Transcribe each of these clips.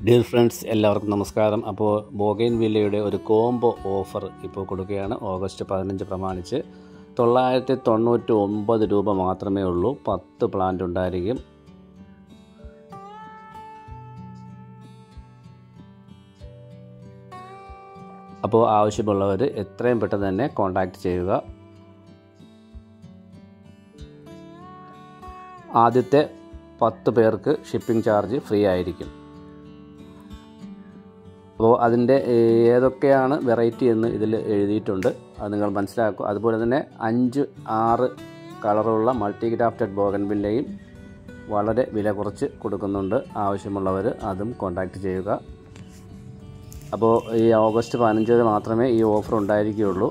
Dear friends, എല്ലാവർക്കും നമസ്കാരം. അപ്പോൾ ബോഗെയിൻവില്ലയുടെ ഒരു കോംബോ ഓഫർ ഇപ്പോൾ കൊടുക്കുകയാണ്. ഓഗസ്റ്റ് 15 പ്രമാണിച്ച് 999 രൂപ മാത്രമേ ഉള്ളൂ. 10 പ്ലാന്റ് ഉണ്ടായിരിക്കും. അപ്പോൾ ആവശ്യമുള്ളവർ എത്രയും പെട്ടെന്ന് തന്നെ കോൺടാക്റ്റ് ചെയ്യുക. ആദ്യത്തെ 10 പേർക്ക് ഷിപ്പിംഗ് ചാർജ് ഫ്രീ ആയിരിക്കും. അപ്പോൾ അതിൻ്റെ ഏതൊക്കെയാണ് വെറൈറ്റി എന്ന് ഇതിൽ എഴുതിയിട്ടുണ്ട്, അത് നിങ്ങൾ മനസ്സിലാക്കുക. അതുപോലെ തന്നെ 5-6 കളറുള്ള മൾട്ടി ഗ്രാഫ്റ്റഡ് ബോഗൻവില്ലയും വളരെ വില കുറച്ച് കൊടുക്കുന്നുണ്ട്. ആവശ്യമുള്ളവർ അതും കോൺടാക്റ്റ് ചെയ്യുക. അപ്പോൾ ഈ ഓഗസ്റ്റ് 15 മാത്രമേ ഈ ഓഫർ ഉണ്ടായിരിക്കുകയുള്ളൂ.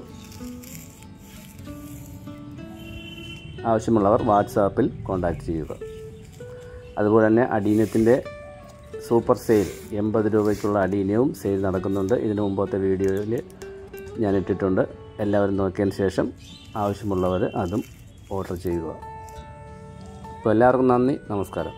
ആവശ്യമുള്ളവർ വാട്സാപ്പിൽ കോൺടാക്റ്റ് ചെയ്യുക. അതുപോലെ തന്നെ അഡീനത്തിൻ്റെ സൂപ്പർ സെയിൽ 80 രൂപയ്ക്കുള്ള അഡീനവും സെയിൽ നടക്കുന്നുണ്ട്. ഇതിനു മുമ്പത്തെ വീഡിയോയിൽ ഞാൻ ഇട്ടിട്ടുണ്ട്. എല്ലാവരും നോക്കിയതിന് ശേഷം ആവശ്യമുള്ളവർ അതും ഓർഡർ ചെയ്യുക. അപ്പോൾ എല്ലാവർക്കും നന്ദി, നമസ്കാരം.